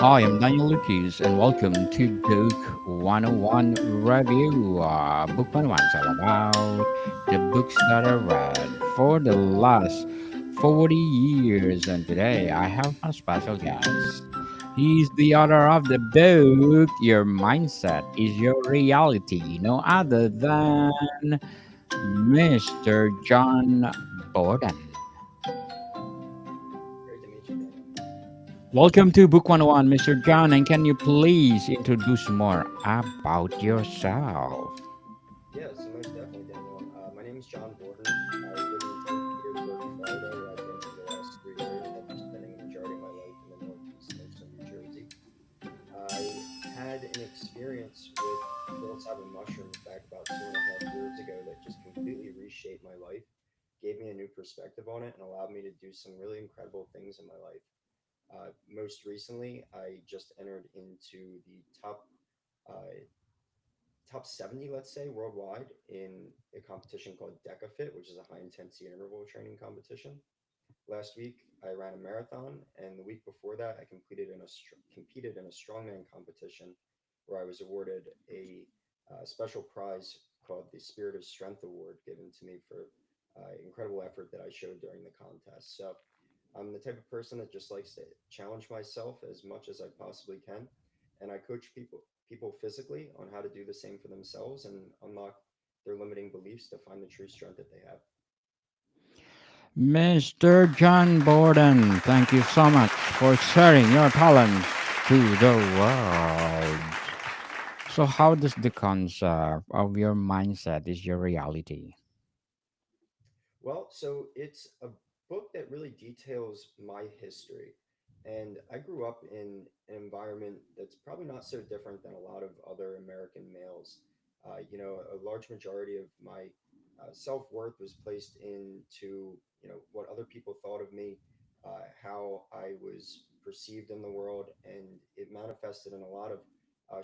Hi, I'm Daniel Lucas, and welcome to Book 101 Review. Book 101 is all about the books that I read for the last 40 years. And today I have a special guest. He's the author of the book Your Mindset is Your Reality, no other than Mr. John Borden. Great to meet you, Daniel. Welcome to Book 101, Mr. John, and can you please introduce more about yourself? Yeah, so most definitely, Daniel. My name is John Borden. I live in St. Petersburg, Florida, where I've been for the last 3 years after spending the majority of my life in the northeast coast of New Jersey. I had an experience with psilocybin mushrooms back about 2.5 years ago that just completely reshaped my life, gave me a new perspective on it, and allowed me to do some really incredible things in my life. Most recently, I just entered into the uh, top 70, let's say, worldwide in a competition called DecaFit, which is a high intensity interval training competition. Last week, I ran a marathon, and the week before that, I competed in a strongman competition where I was awarded a special prize called the Spirit of Strength Award given to me for incredible effort that I showed during the contest. So I'm the type of person that just likes to challenge myself as much as I possibly can, and I coach people physically on how to do the same for themselves and unlock their limiting beliefs to find the true strength that they have. Mr. John Borden, thank you so much for sharing your talents to the world. So, how does the concept of your mindset is your reality? Well, so it's a book that really details my history. And I grew up in an environment that's probably not so different than a lot of other American males. A large majority of my self worth was placed into, what other people thought of me, how I was perceived in the world, and it manifested in a lot of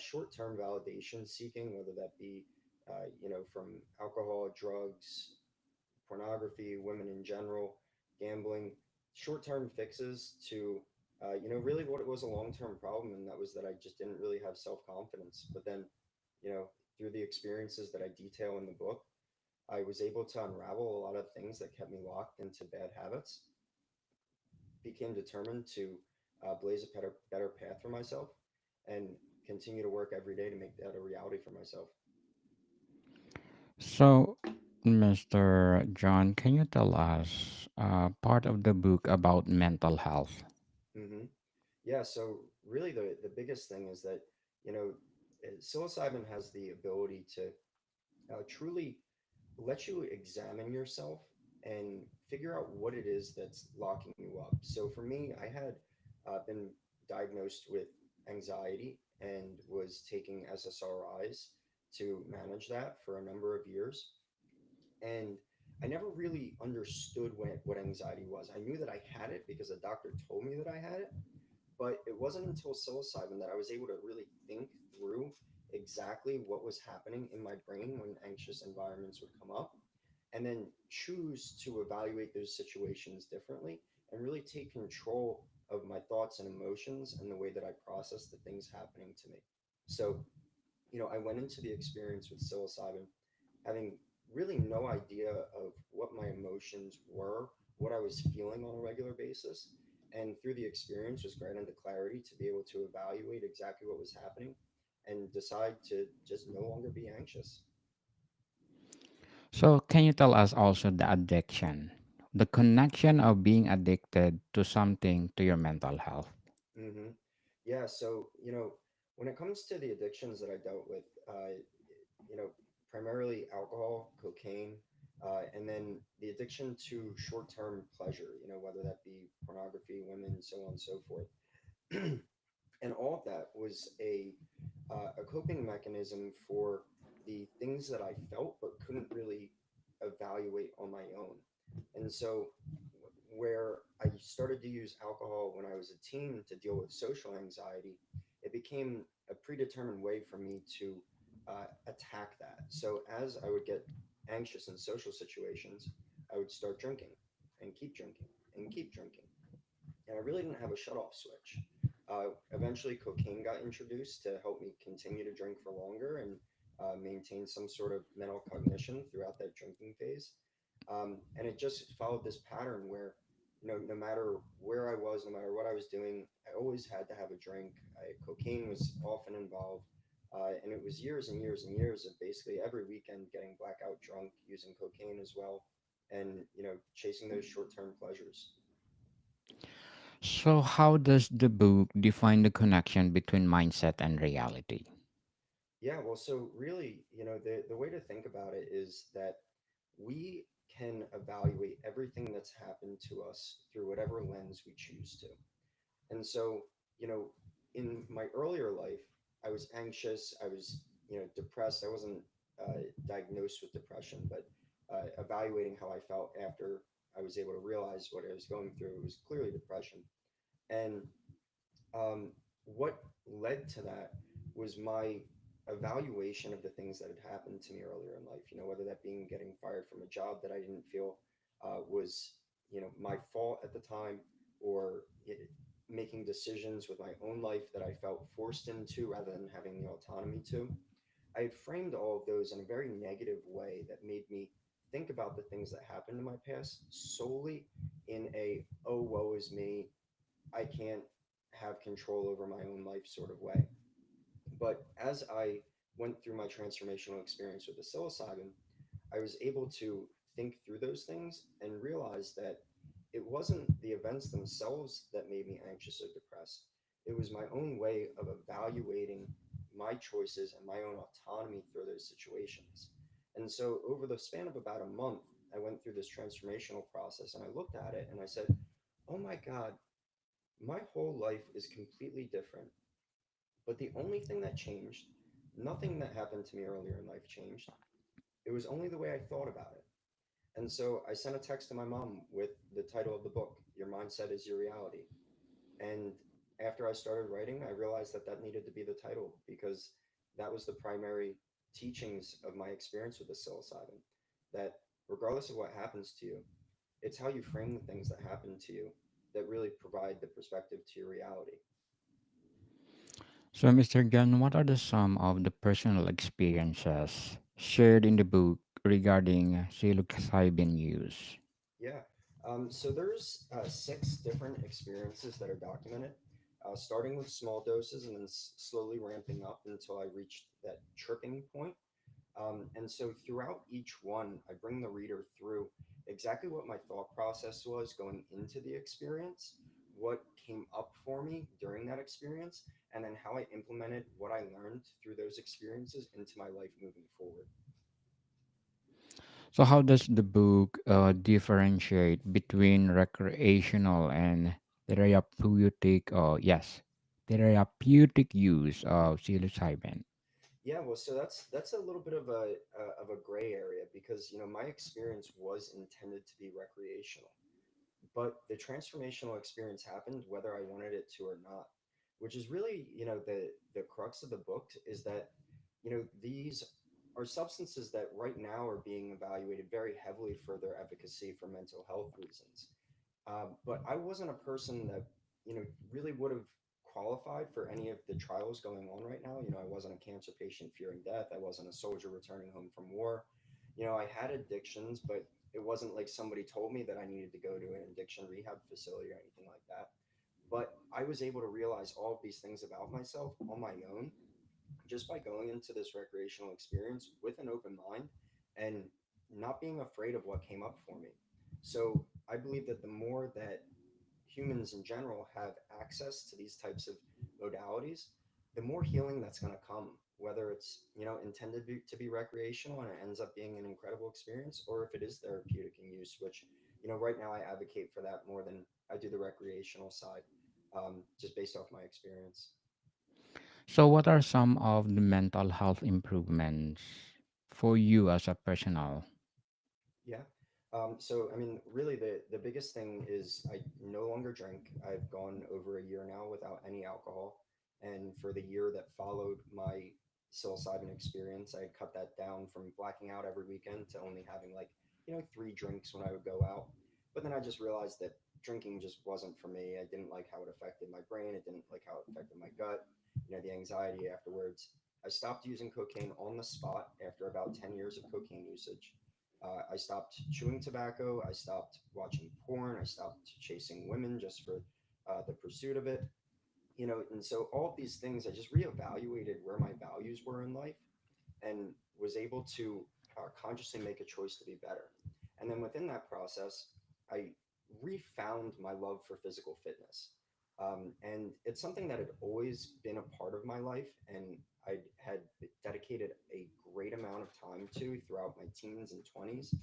short term validation seeking, whether that be, from alcohol, drugs, pornography, women in general, gambling, short term fixes to, really what it was a long term problem. And that was that I just didn't really have self confidence. But then, you know, through the experiences that I detail in the book, I was able to unravel a lot of things that kept me locked into bad habits, became determined to blaze a better path for myself, and continue to work every day to make that a reality for myself. So, Mr. John, can you tell us part of the book about mental health? hmm Yeah, so really the biggest thing is that, you know, psilocybin has the ability to truly let you examine yourself and figure out what it is that's locking you up. So for me, I had been diagnosed with anxiety and was taking SSRIs to manage that for a number of years. And I never really understood what anxiety was. I knew that I had it because a doctor told me that I had it, but it wasn't until psilocybin that I was able to really think through exactly what was happening in my brain when anxious environments would come up, and then choose to evaluate those situations differently and really take control of my thoughts and emotions and the way that I process the things happening to me. So, I went into the experience with psilocybin having really no idea of what my emotions were, what I was feeling on a regular basis. And through the experience, was granted the clarity to be able to evaluate exactly what was happening and decide to just no longer be anxious. So, can you tell us also the addiction, the connection of being addicted to something to your mental health? hmm Yeah. So, when it comes to the addictions that I dealt with, you know, primarily alcohol, cocaine, and then the addiction to short term pleasure, whether that be pornography, women, so on and so forth. And all of that was a coping mechanism for the things that I felt but couldn't really evaluate on my own. And so, where I started to use alcohol when I was a teen to deal with social anxiety, it became a predetermined way for me to attack that. So, as I would get anxious in social situations, I would start drinking and keep drinking and keep drinking, and I really didn't have a shut off switch. Eventually, cocaine got introduced to help me continue to drink for longer and maintain some sort of mental cognition throughout that drinking phase. And it just followed this pattern where, no matter where I was, no matter what I was doing, I always had to have a drink. Cocaine was often involved. And it was years and years and years of basically every weekend getting blackout drunk, using cocaine as well, and chasing those short-term pleasures. So, how does the book define the connection between mindset and reality? Yeah, well, so really, the way to think about it is that we can evaluate everything that's happened to us through whatever lens we choose to. And so, you know, in my earlier life, I was anxious, I was, depressed. I wasn't diagnosed with depression, but evaluating how I felt after I was able to realize what I was going through, it was clearly depression. And what led to that was my evaluation of the things that had happened to me earlier in life. Whether that being getting fired from a job that I didn't feel was, my fault at the time, or making decisions with my own life that I felt forced into rather than having the autonomy to. I had framed all of those in a very negative way that made me think about the things that happened in my past solely in a, oh, woe is me, I can't have control over my own life sort of way. But as I went through my transformational experience with the psilocybin, I was able to think through those things and realize that it wasn't the events themselves that made me anxious or depressed. It was my own way of evaluating my choices and my own autonomy through those situations. And so, over the span of about a month, I went through this transformational process and I looked at it and I said, oh my God, my whole life is completely different. But the only thing that changed, nothing that happened to me earlier in life changed. It was only the way I thought about it. And so I sent a text to my mom with the title of the book, Your Mindset is Your Reality. And after I started writing, I realized that that needed to be the title because that was the primary teachings of my experience with the psilocybin. That regardless of what happens to you, it's how you frame the things that happen to you that really provide the perspective to your reality. So, Mr. Gunn, what are the some of the personal experiences shared in the book regarding psilocybin use? Yeah. So there's six different experiences that are documented, starting with small doses and then slowly ramping up until I reached that tripping point. And so throughout each one, I bring the reader through exactly what my thought process was going into the experience, what came up for me during that experience, and then how I implemented what I learned through those experiences into my life moving forward. So, how does the book differentiate between recreational and therapeutic, therapeutic use of psilocybin? Yeah, well, so that's a little bit of a gray area because my experience was intended to be recreational, but the transformational experience happened whether I wanted it to or not, which is really the crux of the book is that these are substances that right now are being evaluated very heavily for their efficacy for mental health reasons. But I wasn't a person that really would have qualified for any of the trials going on right now. I wasn't a cancer patient fearing death. I wasn't a soldier returning home from war. I had addictions, but it wasn't like somebody told me that I needed to go to an addiction rehab facility or anything like that. But I was able to realize all of these things about myself on my own just by going into this recreational experience with an open mind and not being afraid of what came up for me. So I believe that the more that humans in general have access to these types of modalities, the more healing that's going to come, whether it's intended to be recreational and it ends up being an incredible experience, or if it is therapeutic in use, which right now I advocate for that more than I do the recreational side, just based off my experience. So, what are some of the mental health improvements for you as a personal? Yeah. So, I mean, really, the biggest thing is I no longer drink. I've gone over a year now without any alcohol. And for the year that followed my psilocybin experience, I had cut that down from blacking out every weekend to only having like, three drinks when I would go out. But then I just realized that drinking just wasn't for me. I didn't like how it affected my brain. It didn't like how it affected my gut. The anxiety afterwards. I stopped using cocaine on the spot after about 10 years of cocaine usage. I stopped chewing tobacco. I stopped watching porn. I stopped chasing women just for the pursuit of it. And so all of these things, I just reevaluated where my values were in life and was able to consciously make a choice to be better. And then within that process, I refound my love for physical fitness. And it's something that had always been a part of my life, and I had dedicated a great amount of time to throughout my teens and 20s.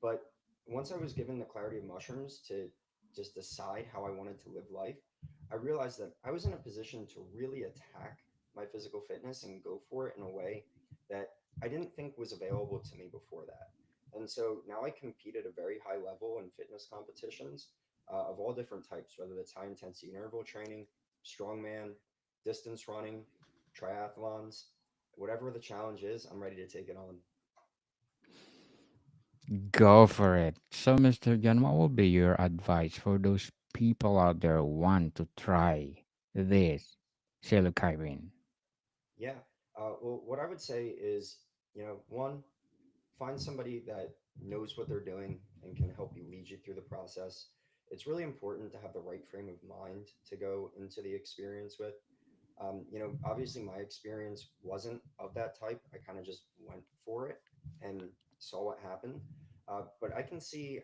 But once I was given the clarity of mushrooms to just decide how I wanted to live life, I realized that I was in a position to really attack my physical fitness and go for it in a way that I didn't think was available to me before that. And so now I compete at a very high level in fitness competitions of all different types, whether it's high intensity interval training, strongman, distance running, triathlons, whatever the challenge is, I'm ready to take it on. Go for it. So, Mr. John, what will be your advice for those people out there who want to try this psilocybin? Yeah. Well, what I would say is, one, find somebody that knows what they're doing and can help you lead you through the process. It's really important to have the right frame of mind to go into the experience with. Obviously, my experience wasn't of that type. I kind of just went for it and saw what happened. But I can see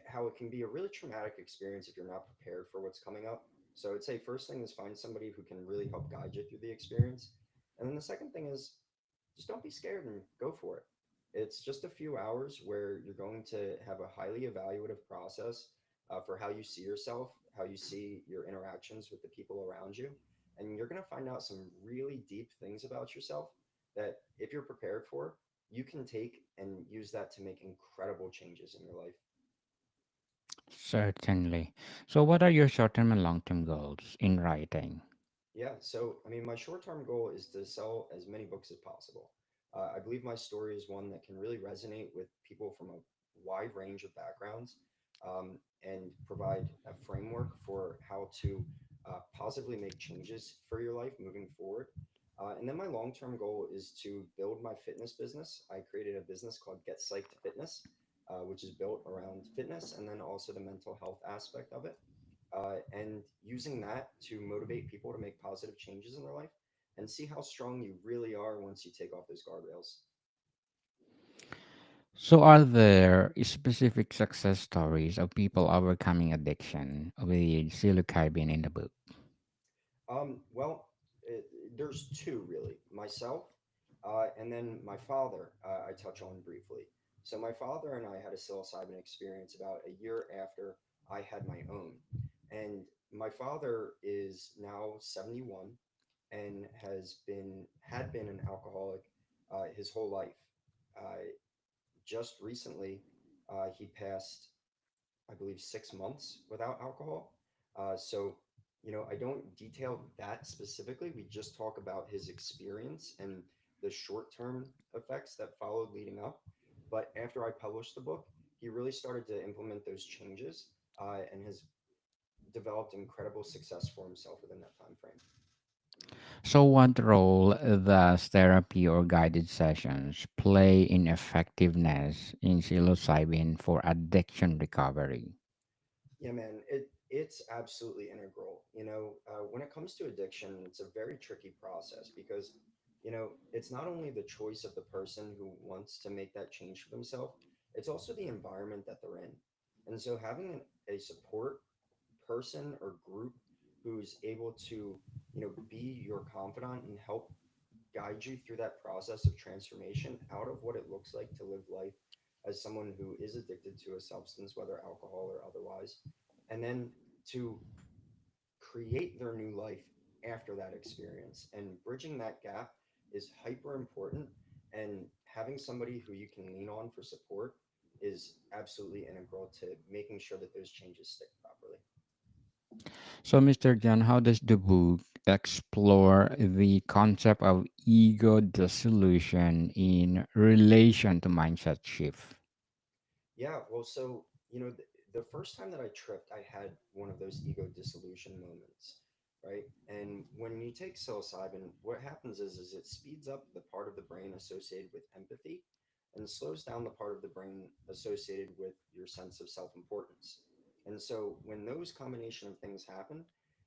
how it can be a really traumatic experience if you're not prepared for what's coming up. So I'd say first thing is find somebody who can really help guide you through the experience. And then the second thing is just don't be scared and go for it. It's just a few hours where you're going to have a highly evaluative process for how you see yourself, how you see your interactions with the people around you. And you're going to find out some really deep things about yourself that, if you're prepared for, you can take and use that to make incredible changes in your life. Certainly. So, what are your short term and long term goals in writing? Yeah. So, I mean, my short term goal is to sell as many books as possible. I believe my story is one that can really resonate with people from a wide range of backgrounds and provide a framework for how to positively make changes for your life moving forward. And then my long term goal is to build my fitness business. I created a business called Get Psyched Fitness, which is built around fitness and then also the mental health aspect of it, and using that to motivate people to make positive changes in their life and see how strong you really are once you take off those guardrails. So, are there specific success stories of people overcoming addiction with psilocybin in the book? Well, it, there's two really, myself and then my father. I touch on briefly. So my father and I had a psilocybin experience about a year after I had my own, and my father is now 71 and had been an alcoholic his whole life. Uh, just recently, he passed, I believe, 6 months without alcohol. So, I don't detail that specifically. We just talk about his experience and the short term effects that followed leading up. But after I published the book, he really started to implement those changes and has developed incredible success for himself within that time frame. So, what role does therapy or guided sessions play in effectiveness in psilocybin for addiction recovery? Yeah, man, it's absolutely integral. When it comes to addiction, it's a very tricky process because, it's not only the choice of the person who wants to make that change for themselves, it's also the environment that they're in. And so having a support person or group who's able to, be your confidant and help guide you through that process of transformation out of what it looks like to live life as someone who is addicted to a substance, whether alcohol or otherwise, and then to create their new life after that experience. And bridging that gap is hyper important. And having somebody who you can lean on for support is absolutely integral to making sure that those changes stick properly. So, Mr. John, how does the book explore the concept of ego dissolution in relation to mindset shift? Yeah, well, so the first time that I tripped, I had one of those ego dissolution moments, right? And when you take psilocybin, what happens is it speeds up the part of the brain associated with empathy and slows down the part of the brain associated with your sense of self-importance. And so when those combination of things happen,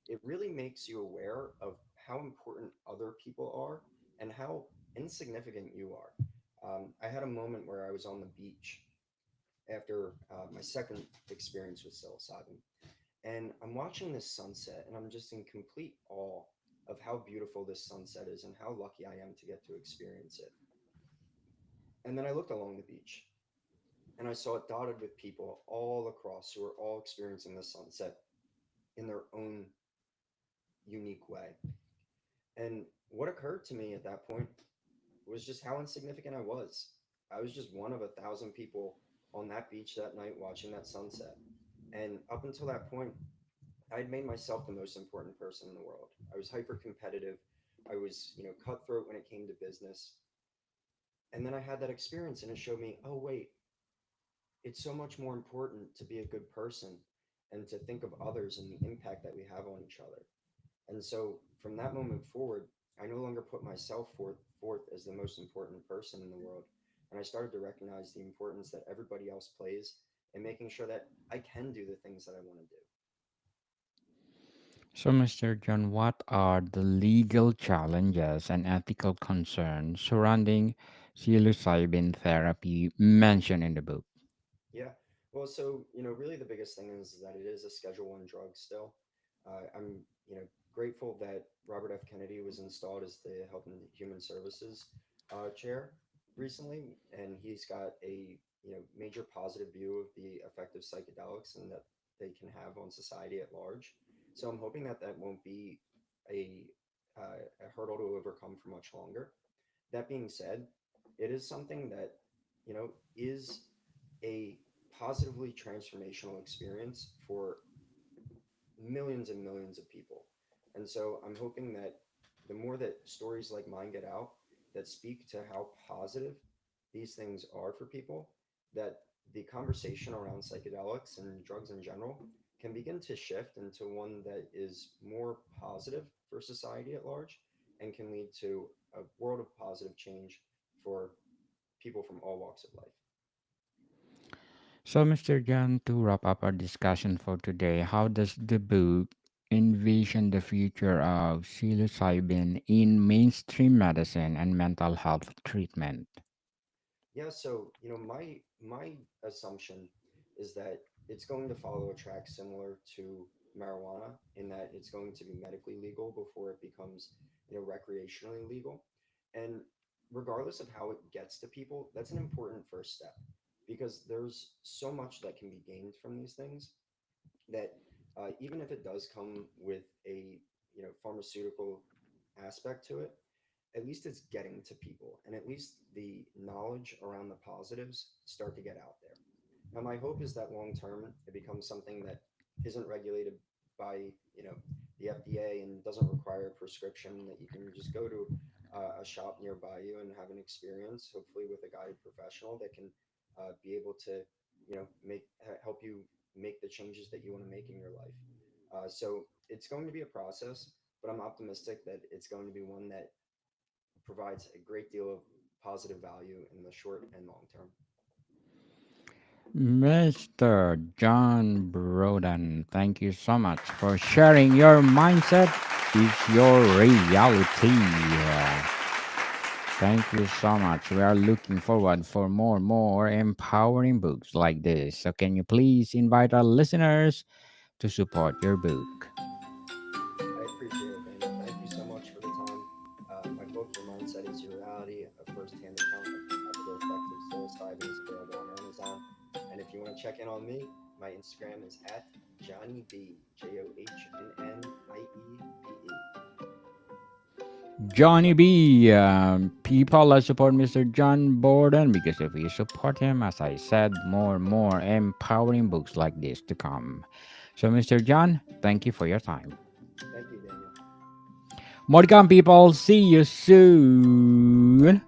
it really makes you aware of how important other people are and how insignificant you are. I had a moment where I was on the beach after my second experience with psilocybin. And I'm watching this sunset, and I'm just in complete awe of how beautiful this sunset is and how lucky I am to get to experience it. And then I looked along the beach, and I saw it dotted with people all across who are all experiencing the sunset in their own unique way. And what occurred to me at that point was just how insignificant I was. I was just one of 1,000 people on that beach that night watching that sunset. And up until that point, I'd made myself the most important person in the world. I was hyper competitive. I was, cutthroat when it came to business. And then I had that experience and it showed me, oh, wait, it's so much more important to be a good person and to think of others and the impact that we have on each other. And so from that moment forward, I no longer put myself forth as the most important person in the world. And I started to recognize the importance that everybody else plays in making sure that I can do the things that I want to do. So, Mr. John, what are the legal challenges and ethical concerns surrounding psilocybin therapy mentioned in the book? Yeah. Well, so, really the biggest thing is that it is a Schedule One drug still. I'm, grateful that Robert F. Kennedy was installed as the Health and Human Services chair recently, and he's got a, major positive view of the effect of psychedelics and that they can have on society at large. So I'm hoping that that won't be a, a hurdle to overcome for much longer. That being said, it is something that, is a positively transformational experience for millions and millions of people. And so I'm hoping that the more that stories like mine get out that speak to how positive these things are for people, that the conversation around psychedelics and drugs in general can begin to shift into one that is more positive for society at large and can lead to a world of positive change for people from all walks of life. So, Mr. John, to wrap up our discussion for today, how does the book envision the future of psilocybin in mainstream medicine and mental health treatment? Yeah, so my assumption is that it's going to follow a track similar to marijuana in that it's going to be medically legal before it becomes, recreationally legal. And regardless of how it gets to people, that's an important first step because there's so much that can be gained from these things that even if it does come with a pharmaceutical aspect to it, at least it's getting to people and at least the knowledge around the positives start to get out there. Now my hope is that long term it becomes something that isn't regulated by the FDA and doesn't require a prescription, that you can just go to a shop nearby you and have an experience, hopefully with a guided professional that can be able to help you make the changes that you want to make in your life. So it's going to be a process, but I'm optimistic that it's going to be one that provides a great deal of positive value in the short and long term. Mr. John Broden, thank you so much for sharing your mindset is your reality. Thank you so much. We are looking forward for more empowering books like this. So can you please invite our listeners to support your book? I appreciate it, Daniel. Thank you so much for the time. My book, Your Mindset is Your Reality, a firsthand account of the positive effects of psilocybin, is available on Amazon. And if you want to check in on me, my Instagram is at Johnny B, JohnnieBee. Johnny B. People that support Mr. John Borden because if you support him, as I said, more empowering books like this to come. So, Mr. John, thank you for your time. Thank you, Daniel. More to come, people. See you soon.